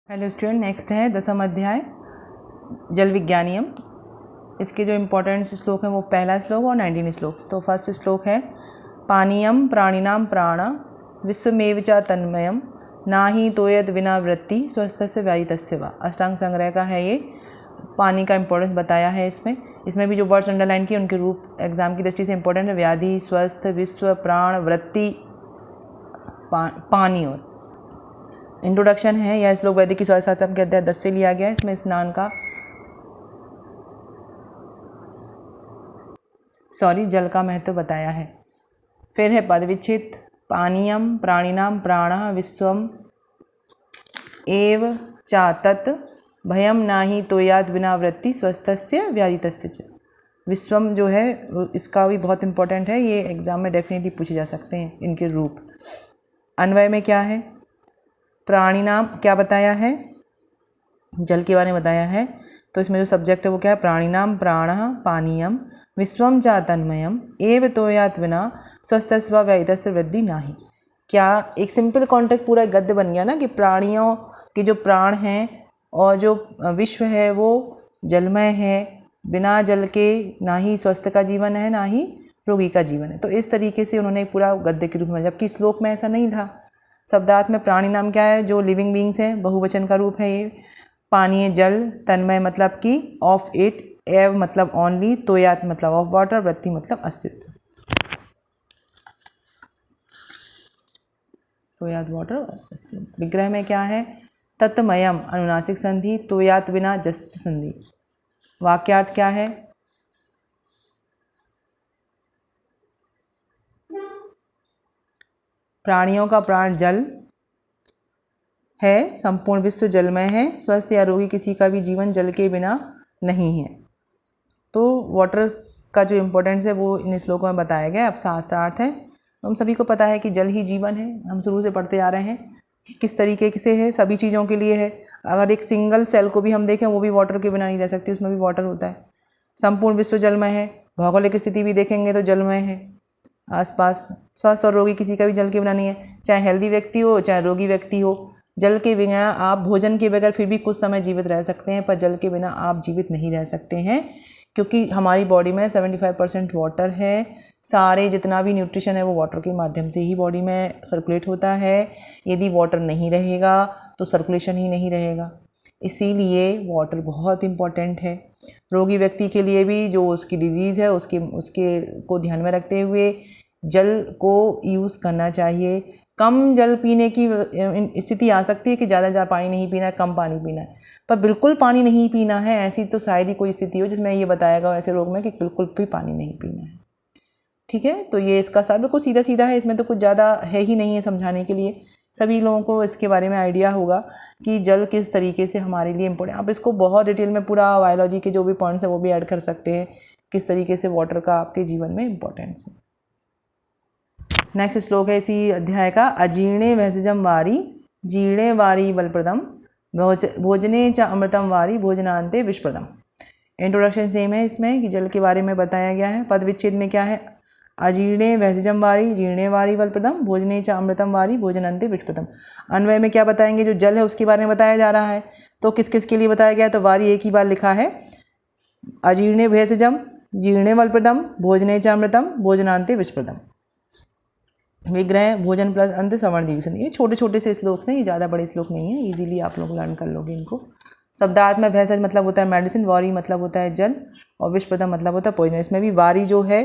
Hello student, next है 10वां अध्याय जल विज्ञानियम। इसके जो इम्पोर्टेंट श्लोक हैं वो पहला श्लोक और 19 श्लोक। तो फर्स्ट श्लोक है पानीयम प्राणिनाम प्राण विश्वमेव च तन्मयम नाहि तोयद विना वृत्ति स्वस्थस्य व्यायितस्य वा। अष्टांग संग्रह का है ये। पानी का इंपॉर्टेंस बताया है इसमें भी जो वर्ड्स अंडरलाइन किए उनके रूप एग्जाम की दृष्टि से इंपॉर्टेंट है। व्याधि, स्वस्थ, विश्व, प्राण, वृत्ति, पानी। और इंट्रोडक्शन है। यह श्लोक वैदिक की स्वास्थ्य के अध्याय 10 से लिया गया है। इसमें स्नान का जल का महत्व बताया है। फिर है पद विच्छेद। पानीयम प्राणिनाम प्राणः विश्वम एव च तत् भयम नाही तोयाद विना वृत्ति स्वस्थस्य व्याधितस्य च। विश्वम जो है इसका भी बहुत इंपॉर्टेंट है। ये एग्जाम में डेफिनेटली पूछे जा सकते हैं इनके रूप। अन्वय में क्या है? प्राणिनाम क्या बताया है? जल के बारे में बताया है। तो इसमें जो सब्जेक्ट है वो क्या है? प्राणिनाम प्राणः पानीयम विश्वम च तन्मयम एव तोयात विना स्वस्थस्य वा व्याधितस्य वृद्धि नाही। क्या एक सिंपल कॉन्टेक्ट पूरा गद्य बन गया ना कि प्राणियों के जो प्राण हैं और जो विश्व है वो जलमय है। बिना जल के ना ही स्वस्थ का जीवन है ना ही रोगी का जीवन है। तो इस तरीके से उन्होंने पूरा गद्य के रूप में, जबकि श्लोक में ऐसा नहीं था। शब्दार्थ में प्राणी नाम क्या है? जो लिविंग बींग्स हैं, बहुवचन का रूप है ये। पानी जल, तन्मय मतलब कि ऑफ इट, एव मतलब ओनली, तोयात मतलब ऑफ वाटर, वृत्ति मतलब अस्तित्व। तोयात वाटर अस्तित्व। विग्रह में क्या है? तत्मयम अनुनासिक संधि, तोयात बिना जस्त संधि। वाक्यार्थ क्या है? प्राणियों का प्राण जल है, संपूर्ण विश्व जलमय है, स्वस्थ या रोगी किसी का भी जीवन जल के बिना नहीं है। तो वाटर्स का जो इम्पोर्टेंस है वो इन श्लोकों में बताया गया। अब शास्त्रार्थ है। हम सभी को पता है कि जल ही जीवन है। हम शुरू से पढ़ते आ रहे हैं किस तरीके से है, सभी चीज़ों के लिए है। अगर एक सिंगल सेल को भी हम देखें वो भी वाटर के बिना नहीं रह सकती, उसमें भी वाटर होता है। संपूर्ण विश्व जलमय है। भौगोलिक स्थिति भी देखेंगे तो जलमय है आसपास। स्वस्थ और रोगी किसी का भी जल के बिना नहीं है, चाहे हेल्दी व्यक्ति हो चाहे रोगी व्यक्ति हो। जल के बिना आप भोजन के बगैर फिर भी कुछ समय जीवित रह सकते हैं, पर जल के बिना आप जीवित नहीं रह सकते हैं, क्योंकि हमारी बॉडी में 75% वाटर है। सारे जितना भी न्यूट्रिशन है वो वाटर के माध्यम से ही बॉडी में सर्कुलेट होता है। यदि वाटर नहीं रहेगा तो सर्कुलेशन ही नहीं रहेगा। इसीलिए वाटर बहुत इम्पॉर्टेंट है। रोगी व्यक्ति के लिए भी जो उसकी डिजीज़ है उसके को ध्यान में रखते हुए जल को यूज़ करना चाहिए। कम जल पीने की स्थिति आ सकती है कि ज़्यादा पानी नहीं पीना है, कम पानी पीना है, पर बिल्कुल पानी नहीं पीना है ऐसी तो शायद ही कोई स्थिति हो जिसमें ये बताया गया ऐसे रोग में कि बिल्कुल भी पानी नहीं पीना है। ठीक है, तो ये इसका सब बिल्कुल सीधा सीधा है। इसमें तो कुछ ज़्यादा है ही नहीं है समझाने के लिए। सभी लोगों को इसके बारे में आइडिया होगा कि जल किस तरीके से हमारे लिए इम्पोर्टेंट। आप इसको बहुत डिटेल में पूरा बायोलॉजी के जो भी पॉइंट्स हैं वो भी ऐड कर सकते हैं, किस तरीके से वाटर का आपके जीवन में इम्पोर्टेंस है। नेक्स्ट श्लोक है इसी अध्याय का। अजीर्णे भैषजम वारी जीर्णे वारी बलप्रदम भोजने च अमृतम वारी भोजनांते विषप्रदम। इंट्रोडक्शन सेम है इसमें कि जल के बारे में बताया गया है। पद विच्छेद में क्या है? अजीर्णे भैषजम वारी जीर्णे वारी बलप्रदम भोजने च अमृतम वारी भोजनांते विषप्रदम। अन्वय में क्या बताएंगे? जो जल है उसके बारे में बताया जा रहा है। तो किस किस के लिए बताया गया है? तो वारी एक ही बार लिखा है। अजीर्णे भैषजम जीर्णे बलप्रदम भोजने च अमृतम भोजनांते विषप्रदम। विग्रह भोजन प्लस अंत सवर्ण दीर्घ संधि। ये छोटे छोटे से श्लोक हैं, ये ज़्यादा बड़े श्लोक नहीं है। इजीली आप लोग लर्न कर लोगे इनको। शब्दार्थ में भैषज मतलब होता है मेडिसिन, वारी मतलब होता है जल, और विषप्रदम मतलब होता है पॉइजन। इसमें भी वारी जो है,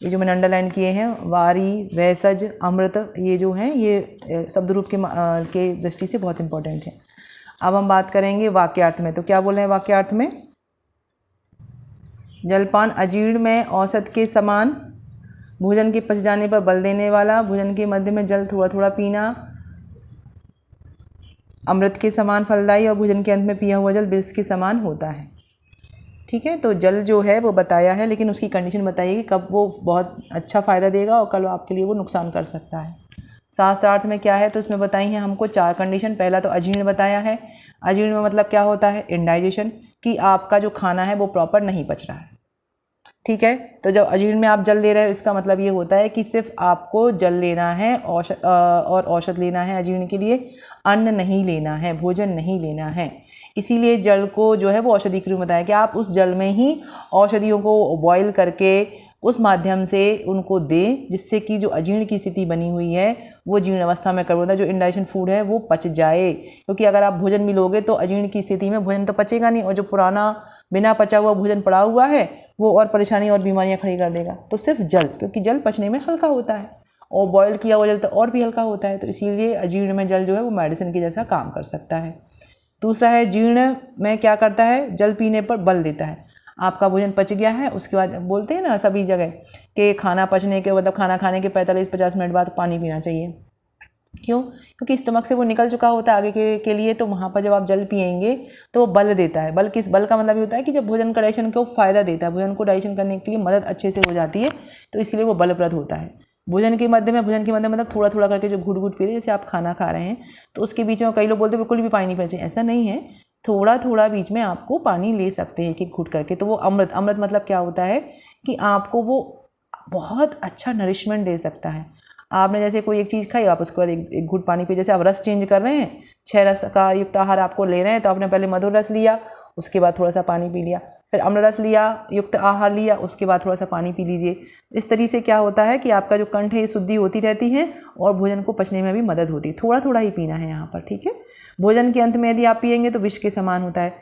ये जो मैंने अंडरलाइन किए हैं, वारी, भैषज, अमृत, ये जो हैं ये शब्द रूप के दृष्टि से बहुत इंपॉर्टेंट है। अब हम बात करेंगे वाक्यार्थ में। तो क्या बोल रहे हैं वाक्यार्थ में? जलपान अजीर्ण में औसत के समान, भोजन के पच जाने पर बल देने वाला, भोजन के मध्य में जल थोड़ा थोड़ा पीना, अमृत के समान फलदायी, और भोजन के अंत में पिया हुआ जल विष के समान होता है। ठीक है, तो जल जो है वो बताया है, लेकिन उसकी कंडीशन बताइए कि कब वो बहुत अच्छा फ़ायदा देगा और कल आपके लिए वो नुकसान कर सकता है। शास्त्रार्थ में क्या है? तो उसमें बताई हैं हमको 4 कंडीशन। पहला तो अजीर्ण बताया है। अजीर्ण में मतलब क्या होता है? इनडाइजेशन, कि आपका जो खाना है वो प्रॉपर नहीं पच रहा है। ठीक है। तो जब अजीर्ण में आप जल ले रहे हो इसका मतलब ये होता है कि सिर्फ आपको जल लेना है और औषध लेना है अजीर्ण के लिए, अन्न नहीं लेना है, भोजन नहीं लेना है। इसीलिए जल को जो है वो औषधि के रूप में बताया कि आप उस जल में ही औषधियों को बॉयल करके उस माध्यम से उनको दें, जिससे कि जो अजीर्ण की स्थिति बनी हुई है वो जीर्ण अवस्था में होता है, जो इंडाइजेशन फूड है वो पच जाए। क्योंकि अगर आप भोजन भी लोगे तो अजीर्ण की स्थिति में भोजन तो पचेगा नहीं, और जो पुराना बिना पचा हुआ भोजन पड़ा हुआ है वो और परेशानी और बीमारियां खड़ी कर देगा। तो सिर्फ जल, क्योंकि जल पचने में हल्का होता है और बॉयल किया हुआ जल तो और भी हल्का होता है, तो इसीलिए अजीर्ण में जल जो है वो मेडिसिन के जैसा काम कर सकता है। दूसरा है, जीर्ण में क्या करता है, जल पीने पर बल देता है। आपका भोजन पच गया है, उसके बाद बोलते हैं ना सभी जगह कि खाना पचने के मतलब खाना खाने के 45-50 मिनट बाद पानी पीना चाहिए। क्यों? क्योंकि स्टमक से वो निकल चुका होता है आगे के लिए, तो वहाँ पर जब आप जल पिएंगे तो वो बल देता है। बल का मतलब ये होता है कि जब भोजन का डाइजेशन को फ़ायदा देता है, भोजन को डाइजेशन करने के लिए मदद अच्छे से हो जाती है, तो इसलिए वो बलप्रद होता है। भोजन के मध्य में मतलब थोड़ा थोड़ा करके जो घूट घूट पीते, जैसे आप खाना खा रहे हैं तो उसके बीच में कई लोग बोलते हैं बिल्कुल भी पानी नहीं पीना चाहिए, ऐसा नहीं है। थोड़ा थोड़ा बीच में आपको पानी ले सकते हैं एक घूट करके, तो वो अमृत मतलब क्या होता है कि आपको वो बहुत अच्छा नरिशमेंट दे सकता है। आपने जैसे कोई एक चीज़ खाई, आप उसके बाद एक घूट पानी पी, जैसे आप रस चेंज कर रहे हैं, 6 रस का युक्त आहार आपको ले रहे हैं, तो आपने पहले मधुर रस लिया, उसके बाद थोड़ा सा पानी पी लिया, फिर अम्ल रस लिया, युक्त आहार लिया, उसके बाद थोड़ा सा पानी पी लीजिए। इस तरीके से क्या होता है कि आपका जो कंठ है ये शुद्धि होती रहती है और भोजन को पचने में भी मदद होती है। थोड़ा थोड़ा ही पीना है यहाँ पर, ठीक है। भोजन के अंत में यदि आप पिएंगे तो विष के समान होता है।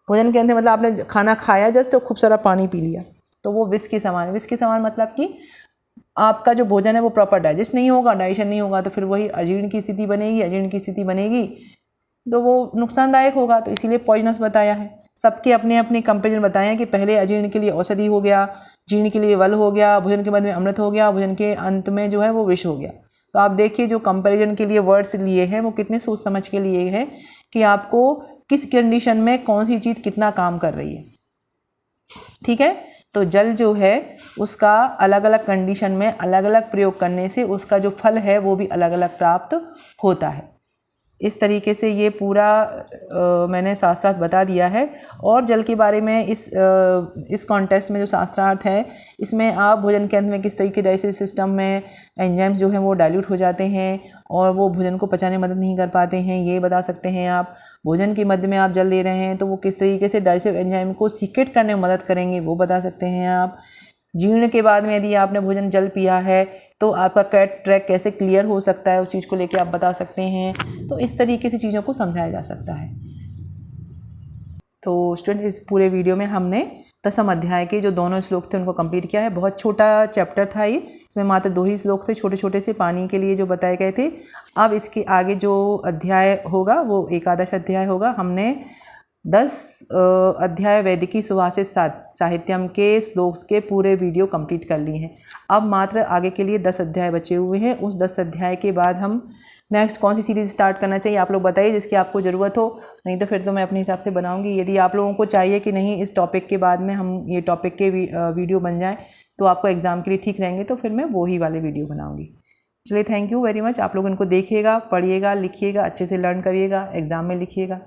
भोजन के अंत मतलब आपने खाना खाया जस्ट तो खूब सारा पानी पी लिया, तो वो विष के समान है। विष के समान मतलब कि आपका जो भोजन है वो प्रॉपर डाइजेस्ट नहीं होगा, डाइजेशन नहीं होगा तो फिर वही अजीर्ण की स्थिति बनेगी। अजीर्ण की स्थिति बनेगी तो वो नुकसानदायक होगा, तो इसीलिए पॉइजनस बताया है। सबके अपने अपने कंपेरिजन बताए हैं कि पहले अजीर्ण के लिए औषधि हो गया, जीर्ण के लिए वल हो गया, भोजन के बाद में अमृत हो गया, भोजन के अंत में जो है वो विष हो गया। तो आप देखिए जो कंपेरिजन के लिए वर्ड्स लिए हैं वो कितने सोच समझ के लिए हैं कि आपको किस कंडीशन में कौन सी चीज़ कितना काम कर रही है, ठीक है। तो जल जो है उसका अलग अलग कंडीशन में अलग अलग प्रयोग करने से उसका जो फल है वो भी अलग अलग प्राप्त होता है। इस तरीके से ये पूरा मैंने शास्त्रार्थ बता दिया है। और जल के बारे में इस कॉन्टेक्स्ट में जो शास्त्रार्थ है इसमें आप भोजन के अंत में किस तरीके डाइजेस्टिव सिस्टम में एंजाइम्स जो हैं वो डाइल्यूट हो जाते हैं और वो भोजन को पचाने में मदद नहीं कर पाते हैं, ये बता सकते हैं आप। भोजन के मध्य में आप जल ले रहे हैं तो वो किस तरीके से डाइजेस्टिव एंजाइम को सीक्रेट करने में मदद करेंगे वो बता सकते हैं आप। जीर्ण के बाद में यदि आपने भोजन जल पिया है तो आपका कैट ट्रैक कैसे क्लियर हो सकता है उस चीज़ को लेके आप बता सकते हैं। तो इस तरीके से चीज़ों को समझाया जा सकता है। तो स्टूडेंट इस पूरे वीडियो में हमने 10वें अध्याय के जो दोनों श्लोक थे उनको कंप्लीट किया है। बहुत छोटा चैप्टर था ये, इसमें मात्र 2 ही श्लोक थे छोटे छोटे से पानी के लिए जो बताए गए थे। अब इसके आगे जो अध्याय होगा वो एकादश अध्याय होगा। हमने 10 अध्याय वैदिकी सुभाषित साहित्यम के श्लोक्स के पूरे वीडियो कंप्लीट कर लिए हैं। अब मात्र आगे के लिए 10 अध्याय बचे हुए हैं। उस 10 अध्याय के बाद हम नेक्स्ट कौन सी सीरीज़ स्टार्ट करना चाहिए आप लोग बताइए जिसकी आपको ज़रूरत हो, नहीं तो फिर तो मैं अपने हिसाब से बनाऊंगी। यदि आप लोगों को चाहिए कि नहीं इस टॉपिक के बाद में हम ये टॉपिक के वीडियो बन जाएँ तो आपको एग्ज़ाम के लिए ठीक रहेंगे, तो फिर मैं वो ही वाले वीडियो बनाऊँगी। चलिए, थैंक यू वेरी मच। आप लोग इनको देखिएगा, पढ़िएगा, लिखिएगा, अच्छे से लर्न करिएगा, एग्ज़ाम में लिखिएगा।